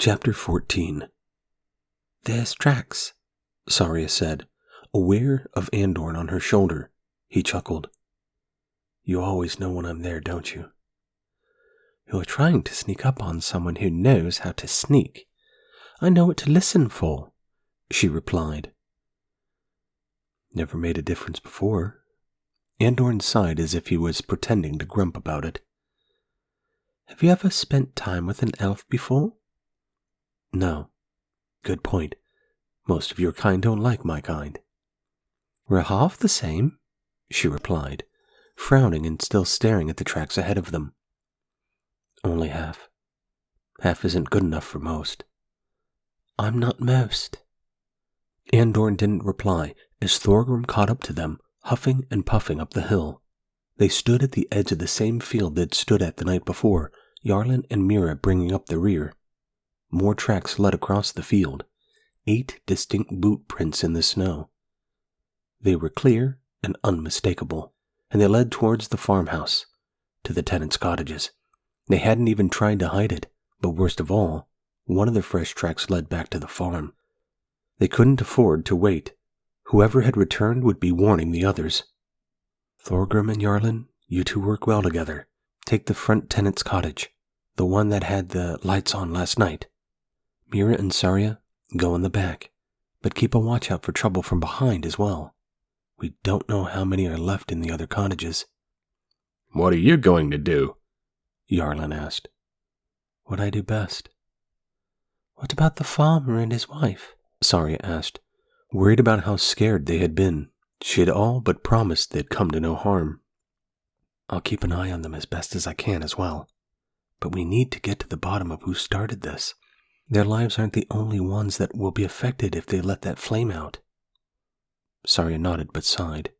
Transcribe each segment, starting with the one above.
Chapter 14. "There's tracks," Saria said, aware of Andorn on her shoulder. He chuckled. "You always know when I'm there, don't you?" "You're trying to sneak up on someone who knows how to sneak. I know what to listen for," she replied. "Never made a difference before." Andorn sighed as if he was pretending to grump about it. "Have you ever spent time with an elf before?" "No." "Good point. Most of your kind don't like my kind." "We're half the same," she replied, frowning and still staring at the tracks ahead of them. "Only half. Half isn't good enough for most." "I'm not most." Andorn didn't reply as Thorgrim caught up to them, huffing and puffing up the hill. They stood at the edge of the same field they'd stood at the night before, Yarlin and Mira bringing up the rear. More tracks led across the field, 8 distinct boot prints in the snow. They were clear and unmistakable, and they led towards the farmhouse, to the tenants' cottages. They hadn't even tried to hide it, but worst of all, one of the fresh tracks led back to the farm. They couldn't afford to wait. Whoever had returned would be warning the others. "Thorgrim and Yarlin, you two work well together. Take the front tenant's cottage, the one that had the lights on last night. Mira and Saria, go in the back, but keep a watch out for trouble from behind as well. We don't know how many are left in the other cottages." "What are you going to do?" Yarlin asked. "What I do best." "What about the farmer and his wife?" Saria asked, worried about how scared they had been. She had all but promised they'd come to no harm. "I'll keep an eye on them as best as I can as well. But we need to get to the bottom of who started this. Their lives aren't the only ones that will be affected if they let that flame out." Saria nodded but sighed.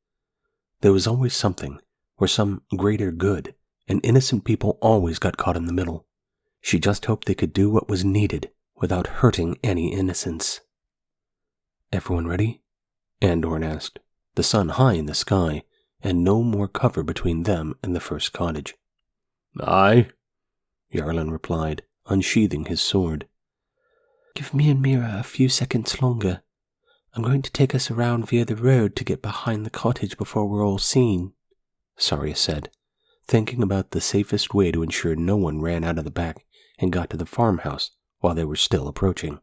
There was always something, or some greater good, and innocent people always got caught in the middle. She just hoped they could do what was needed without hurting any innocents. "Everyone ready?" Andorn asked, the sun high in the sky, and no more cover between them and the first cottage. "Aye," Yarlin replied, unsheathing his sword. "Give me and Mira a few seconds longer. I'm going to take us around via the road to get behind the cottage before we're all seen," Saria said, thinking about the safest way to ensure no one ran out of the back and got to the farmhouse while they were still approaching.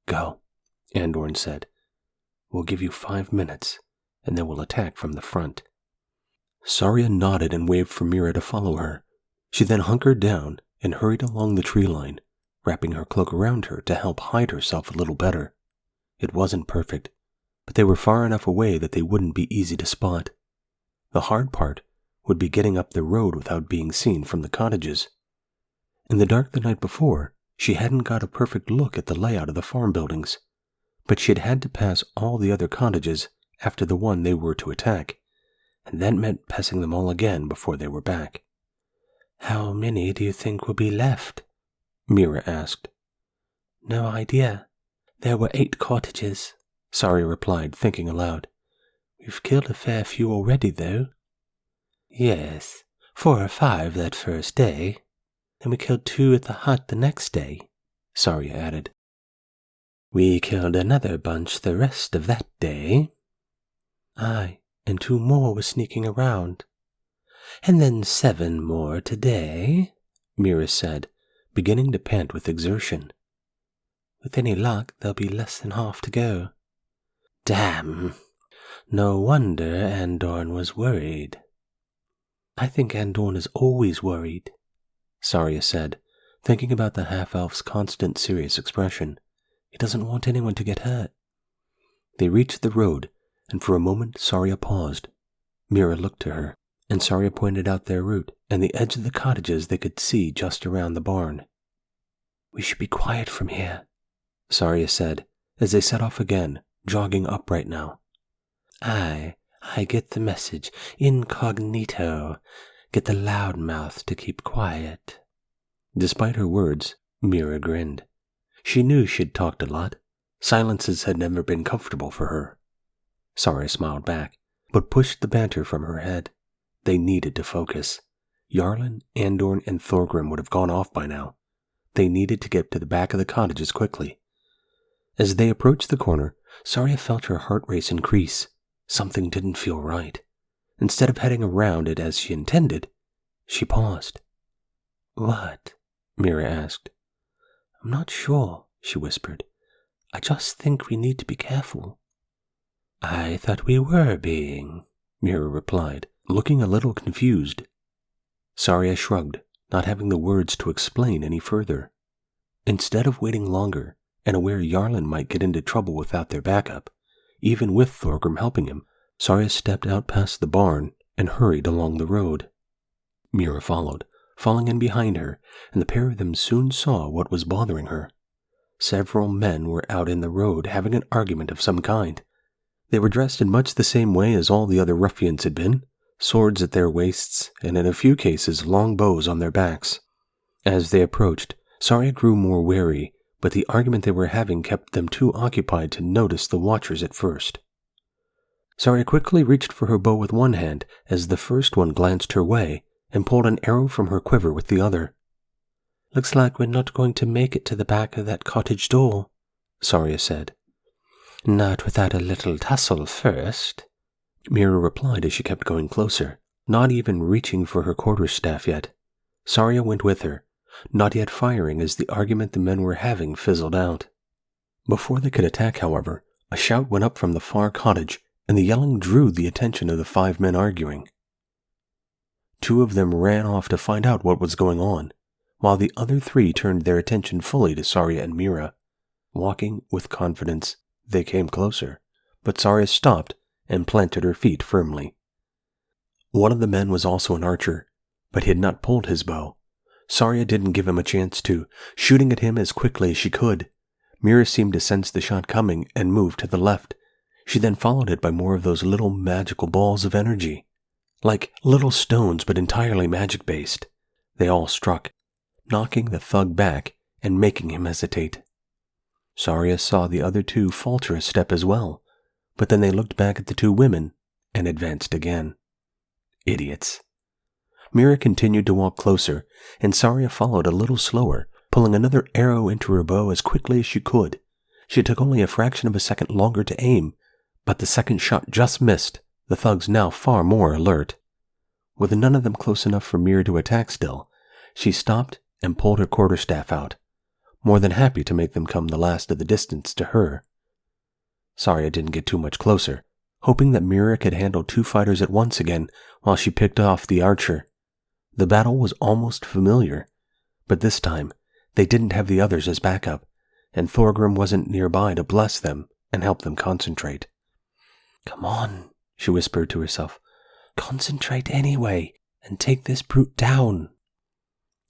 "Go," Andorn said. "We'll give you 5 minutes, and then we'll attack from the front." Saria nodded and waved for Mira to follow her. She then hunkered down and hurried along the tree line, wrapping her cloak around her to help hide herself a little better. It wasn't perfect, but they were far enough away that they wouldn't be easy to spot. The hard part would be getting up the road without being seen from the cottages. In the dark the night before, she hadn't got a perfect look at the layout of the farm buildings, but she'd had to pass all the other cottages after the one they were to attack, and that meant passing them all again before they were back. "How many do you think will be left?" Mira asked. "No idea. There were 8 cottages," Saria replied, thinking aloud. "We've killed a fair few already, though." "Yes, 4 or 5 that first day. Then we killed 2 at the hut the next day," Saria added. "We killed another bunch the rest of that day." "Aye, and 2 more were sneaking around." "And then 7 more today," Mira said, beginning to pant with exertion. "With any luck, there'll be less than half to go." "Damn! No wonder Andorn was worried." "I think Andorn is always worried," Saria said, thinking about the half-elf's constant serious expression. "He doesn't want anyone to get hurt." They reached the road, and for a moment Saria paused. Mira looked to her, and Saria pointed out their route and the edge of the cottages they could see just around the barn. "We should be quiet from here," Saria said, as they set off again, jogging upright now. I get the message. Incognito. Get the loudmouth to keep quiet." Despite her words, Mira grinned. She knew she'd talked a lot. Silences had never been comfortable for her. Saria smiled back, but pushed the banter from her head. They needed to focus. Yarlin, Andorn, and Thorgrim would have gone off by now. they needed to get to the back of the cottages quickly. As they approached the corner, Saria felt her heart race increase. Something didn't feel right. Instead of heading around it as she intended, she paused. "What?" Mira asked. "I'm not sure," she whispered. "I just think we need to be careful." "I thought we were being," Mira replied, looking a little confused. Saria shrugged, not having the words to explain any further. Instead of waiting longer, and aware Jarlen might get into trouble without their backup, even with Thorgrim helping him, Saria stepped out past the barn and hurried along the road. Mira followed, falling in behind her, and the pair of them soon saw what was bothering her. Several men were out in the road having an argument of some kind. They were dressed in much the same way as all the other ruffians had been, swords at their waists, and in a few cases long bows on their backs. As they approached, Saria grew more wary, but the argument they were having kept them too occupied to notice the watchers at first. Saria quickly reached for her bow with one hand as the first one glanced her way and pulled an arrow from her quiver with the other. "Looks like we're not going to make it to the back of that cottage door," Saria said. "Not without a little tussle first," Mira replied as she kept going closer, not even reaching for her quarterstaff yet. Saria went with her, not yet firing as the argument the men were having fizzled out. Before they could attack, however, a shout went up from the far cottage, and the yelling drew the attention of the 5 men arguing. 2 of them ran off to find out what was going on, while the other 3 turned their attention fully to Saria and Mira. Walking with confidence, they came closer, but Saria stopped and planted her feet firmly. One of the men was also an archer, but he had not pulled his bow. Saria didn't give him a chance to, shooting at him as quickly as she could. Mira seemed to sense the shot coming and moved to the left. She then followed it by more of those little magical balls of energy. Like little stones, but entirely magic-based. They all struck, knocking the thug back and making him hesitate. Saria saw the other 2 falter a step as well, but then they looked back at the 2 women and advanced again. Idiots. Mira continued to walk closer, and Saria followed a little slower, pulling another arrow into her bow as quickly as she could. She took only a fraction of a second longer to aim, but the second shot just missed, the thugs now far more alert. With none of them close enough for Mira to attack still, she stopped and pulled her quarterstaff out, more than happy to make them come the last of the distance to her. Saria didn't get too much closer, hoping that Mira could handle 2 fighters at once again while she picked off the archer. The battle was almost familiar, but this time they didn't have the others as backup, and Thorgrim wasn't nearby to bless them and help them concentrate. "Come on," she whispered to herself. "Concentrate anyway, and take this brute down."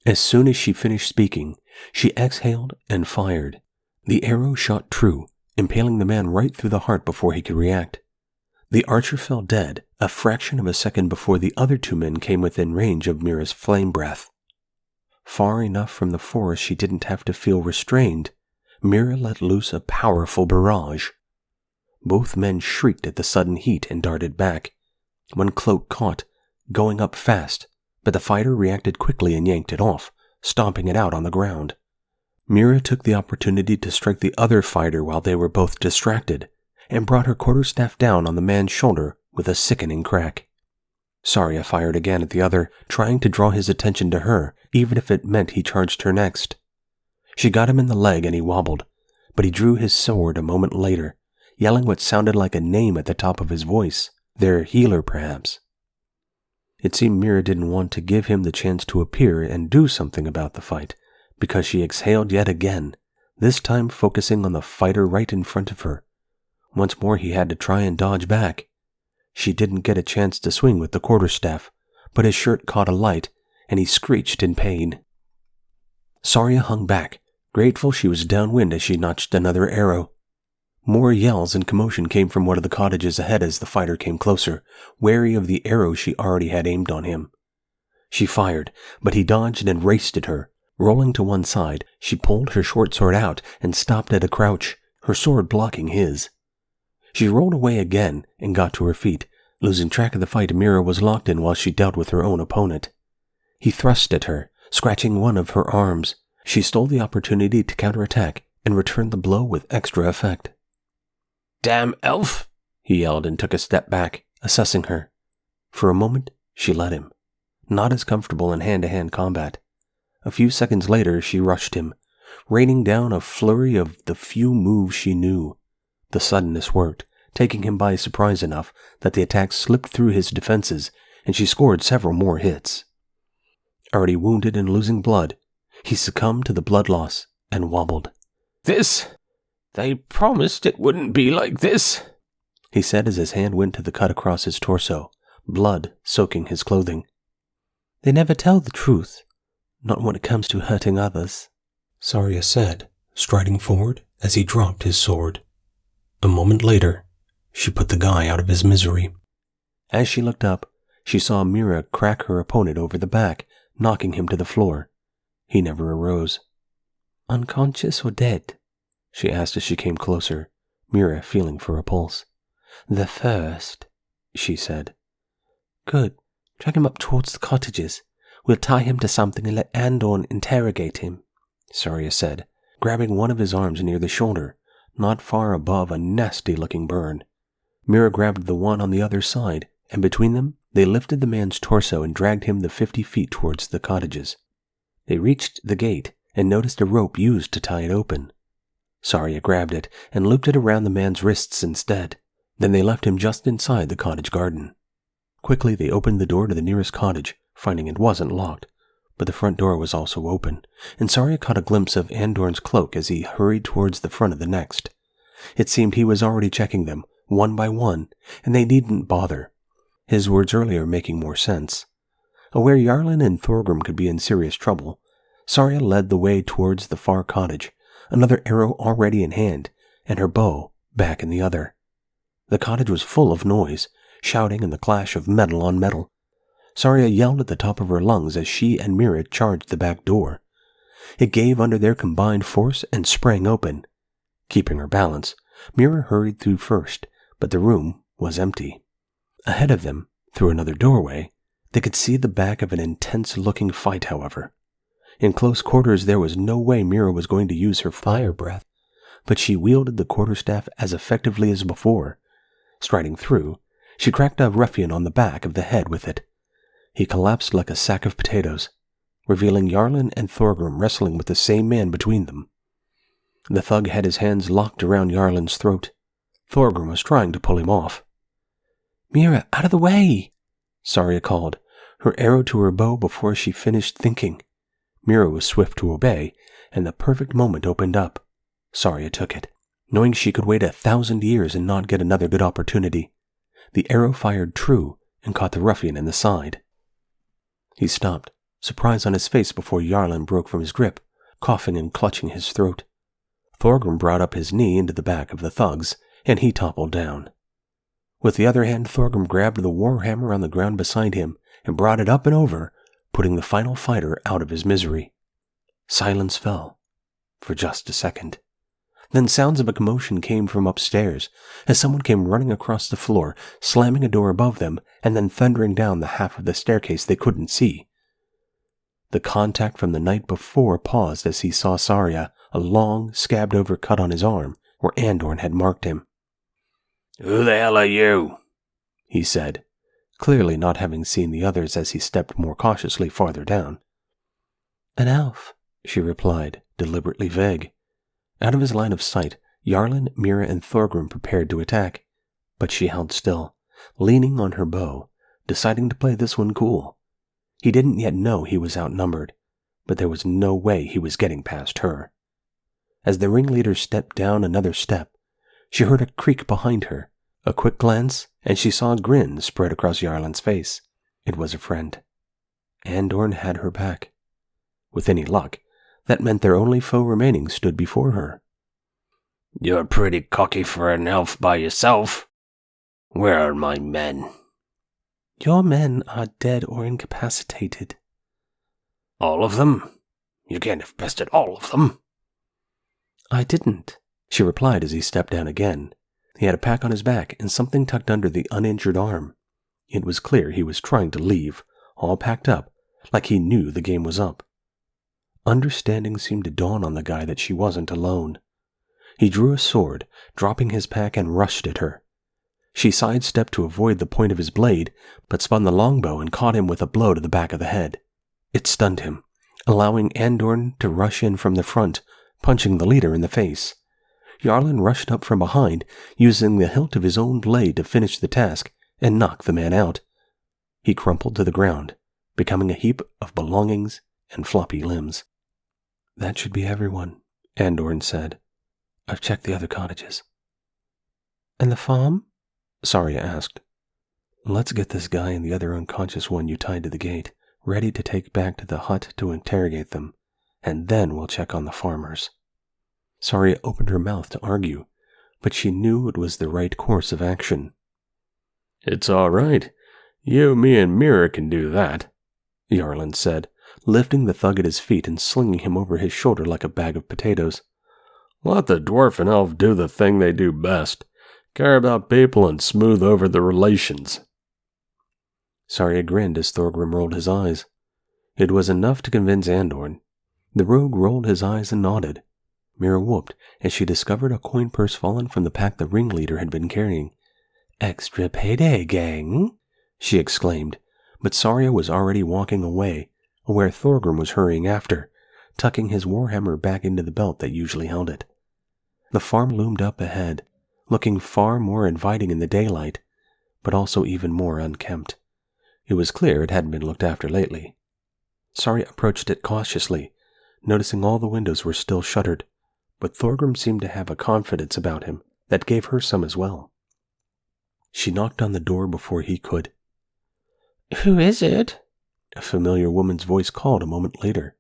As soon as she finished speaking, she exhaled and fired. The arrow shot true, impaling the man right through the heart before he could react. The archer fell dead a fraction of a second before the other 2 men came within range of Mira's flame breath. Far enough from the forest she didn't have to feel restrained, Mira let loose a powerful barrage. Both men shrieked at the sudden heat and darted back. One cloak caught, going up fast, but the fighter reacted quickly and yanked it off, stomping it out on the ground. Mira took the opportunity to strike the other fighter while they were both distracted, and brought her quarterstaff down on the man's shoulder with a sickening crack. Saria fired again at the other, trying to draw his attention to her, even if it meant he charged her next. She got him in the leg and he wobbled, but he drew his sword a moment later, yelling what sounded like a name at the top of his voice, their healer perhaps. It seemed Mira didn't want to give him the chance to appear and do something about the fight, because she exhaled yet again, this time focusing on the fighter right in front of her. Once more he had to try and dodge back. She didn't get a chance to swing with the quarterstaff, but his shirt caught alight, and he screeched in pain. Saria hung back, grateful she was downwind as she notched another arrow. More yells and commotion came from one of the cottages ahead as the fighter came closer, wary of the arrow she already had aimed on him. She fired, but he dodged and raced at her. Rolling to one side, she pulled her short sword out and stopped at a crouch, her sword blocking his. She rolled away again and got to her feet, losing track of the fight Mira was locked in while she dealt with her own opponent. He thrust at her, scratching one of her arms, She stole the opportunity to counterattack and returned the blow with extra effect. "Damn elf!" he yelled and took a step back, assessing her. For a moment, she let him, not as comfortable in hand-to-hand combat. A few seconds later, she rushed him, raining down a flurry of the few moves she knew. The suddenness worked, taking him by surprise enough that the attack slipped through his defenses, and she scored several more hits. Already wounded and losing blood, he succumbed to the blood loss and wobbled. They promised it wouldn't be like this," he said as his hand went to the cut across his torso, blood soaking his clothing. "They never tell the truth, not when it comes to hurting others," Saria said, striding forward as he dropped his sword. A moment later, she put the guy out of his misery. As she looked up, she saw Mira crack her opponent over the back, knocking him to the floor. He never arose. "Unconscious or dead?" she asked as she came closer, Mira feeling for a pulse. "The first," she said. "Good. Drag him up towards the cottages. We'll tie him to something and let Andorn interrogate him," Saria said, grabbing one of his arms near the shoulder, not far above a nasty-looking burn. Mira grabbed the one on the other side, and between them, they lifted the man's torso and dragged him the 50 feet towards the cottages. They reached the gate and noticed a rope used to tie it open. Saria grabbed it and looped it around the man's wrists instead. Then they left him just inside the cottage garden. Quickly, they opened the door to the nearest cottage, finding it wasn't locked, but the front door was also open, and Saria caught a glimpse of Andorn's cloak as he hurried towards the front of the next. It seemed he was already checking them, one by one, and they needn't bother. His words earlier making more sense. Aware Yarlin and Thorgrim could be in serious trouble, Saria led the way towards the far cottage, another arrow already in hand, and her bow back in the other. The cottage was full of noise, shouting and the clash of metal on metal. Saria yelled at the top of her lungs as she and Mira charged the back door. It gave under their combined force and sprang open. Keeping her balance, Mira hurried through first, but the room was empty. Ahead of them, through another doorway, they could see the back of an intense-looking fight, however. In close quarters, there was no way Mira was going to use her fire breath, but she wielded the quarterstaff as effectively as before. Striding through, she cracked a ruffian on the back of the head with it. He collapsed like a sack of potatoes, revealing Yarlin and Thorgrim wrestling with the same man between them. The thug had his hands locked around Yarlin's throat. Thorgrim was trying to pull him off. "Mira, out of the way!" Saria called, her arrow to her bow before she finished thinking. Mira was swift to obey, and the perfect moment opened up. Saria took it, knowing she could wait 1,000 years and not get another good opportunity. The arrow fired true and caught the ruffian in the side. He stopped, surprise on his face before Yarlin broke from his grip, coughing and clutching his throat. Thorgrim brought up his knee into the back of the thug's, and he toppled down. With the other hand, Thorgrim grabbed the warhammer on the ground beside him and brought it up and over, putting the final fighter out of his misery. Silence fell, for just a second. Then sounds of a commotion came from upstairs, as someone came running across the floor, slamming a door above them, and then thundering down the half of the staircase they couldn't see. The contact from the night before paused as he saw Saria, a long, scabbed-over cut on his arm, where Andorn had marked him. "Who the hell are you?" he said, clearly not having seen the others as he stepped more cautiously farther down. "An elf," she replied, deliberately vague. Out of his line of sight, Yarlin, Mira, and Thorgrim prepared to attack, but she held still, leaning on her bow, deciding to play this one cool. He didn't yet know he was outnumbered, but there was no way he was getting past her. As the ringleader stepped down another step, she heard a creak behind her. A quick glance, and she saw a grin spread across Yarlin's face. It was a friend. Andorn had her back. With any luck, that meant their only foe remaining stood before her. "You're pretty cocky for an elf by yourself. Where are my men?" "Your men are dead or incapacitated." "All of them? You can't have bested all of them." "I didn't," she replied as he stepped down again. He had a pack on his back and something tucked under the uninjured arm. It was clear he was trying to leave, all packed up, like he knew the game was up. understanding seemed to dawn on the guy that she wasn't alone. He drew a sword, dropping his pack, and rushed at her. She sidestepped to avoid the point of his blade, but spun the longbow and caught him with a blow to the back of the head. It stunned him, allowing Andorn to rush in from the front, punching the leader in the face. Yarlin rushed up from behind, using the hilt of his own blade to finish the task and knock the man out. He crumpled to the ground, becoming a heap of belongings and floppy limbs. "That should be everyone," Andorn said. "I've checked the other cottages." "And the farm?" Saria asked. "Let's get this guy and the other unconscious one you tied to the gate ready to take back to the hut to interrogate them, and then we'll check on the farmers." Saria opened her mouth to argue, but she knew it was the right course of action. "It's all right. You, me, and Mira can do that," Yarlin said, lifting the thug at his feet and slinging him over his shoulder like a bag of potatoes. "Let the dwarf and elf do the thing they do best. Care about people and smooth over the relations." Saria grinned as Thorgrim rolled his eyes. It was enough to convince Andorn. The rogue rolled his eyes and nodded. Mira whooped as she discovered a coin purse fallen from the pack the ringleader had been carrying. "Extra payday, gang!" she exclaimed, but Saria was already walking away, where Thorgrim was hurrying after, tucking his warhammer back into the belt that usually held it. The farm loomed up ahead, looking far more inviting in the daylight, but also even more unkempt. It was clear it hadn't been looked after lately. Saria approached it cautiously, noticing all the windows were still shuttered, but Thorgrim seemed to have a confidence about him that gave her some as well. She knocked on the door before he could. "Who is it?" A familiar woman's voice called a moment later.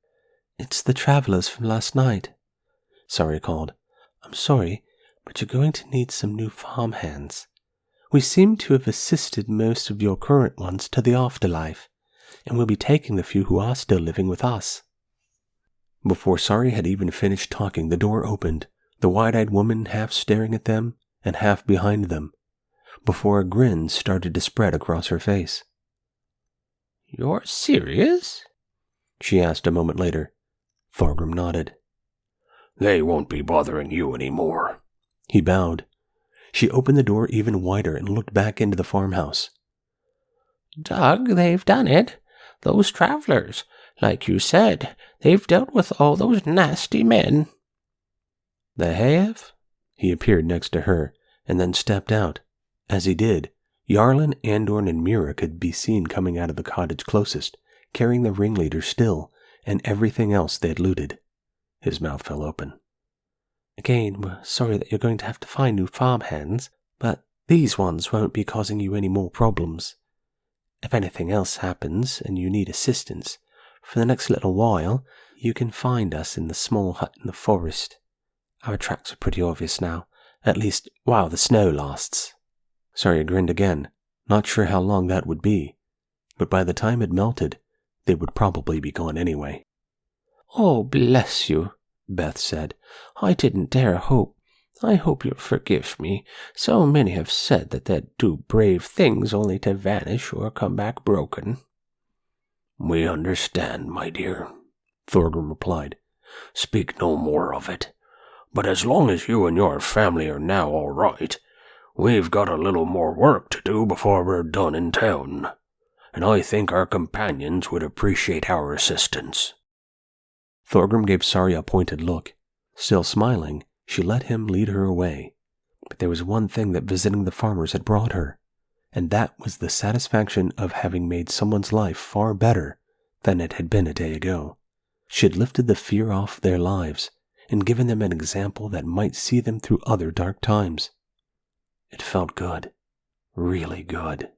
"It's the travelers from last night," Saria called. "I'm sorry, but you're going to need some new farmhands. We seem to have assisted most of your current ones to the afterlife, and we'll be taking the few who are still living with us." Before Saria had even finished talking, the door opened, the wide-eyed woman half staring at them and half behind them, before a grin started to spread across her face. "You're serious?" she asked a moment later. Thorgrim nodded. "They won't be bothering you anymore." He bowed. She opened the door even wider and looked back into the farmhouse. "Doug, they've done it. Those travelers, like you said, they've dealt with all those nasty men." "They have?" He appeared next to her, and then stepped out. As he did, Yarlin, Andorn, and Mira could be seen coming out of the cottage closest, carrying the ringleader still, and everything else they had looted. His mouth fell open. "Again, we're sorry that you're going to have to find new farmhands, but these ones won't be causing you any more problems. If anything else happens and you need assistance, for the next little while, you can find us in the small hut in the forest. Our tracks are pretty obvious now, at least while the snow lasts." Saria grinned again, not sure how long that would be, but by the time it melted, they would probably be gone anyway. "Oh, bless you," Beth said. "I didn't dare hope. I hope you'll forgive me. So many have said that they'd do brave things only to vanish or come back broken." "We understand, my dear," Thorgrim replied. "Speak no more of it. But as long as you and your family are now all right, we've got a little more work to do before we're done in town, and I think our companions would appreciate our assistance." Thorgrim gave Saria a pointed look. Still smiling, she let him lead her away. But there was one thing that visiting the farmers had brought her, and that was the satisfaction of having made someone's life far better than it had been a day ago. She had lifted the fear off their lives and given them an example that might see them through other dark times. It felt good, really good.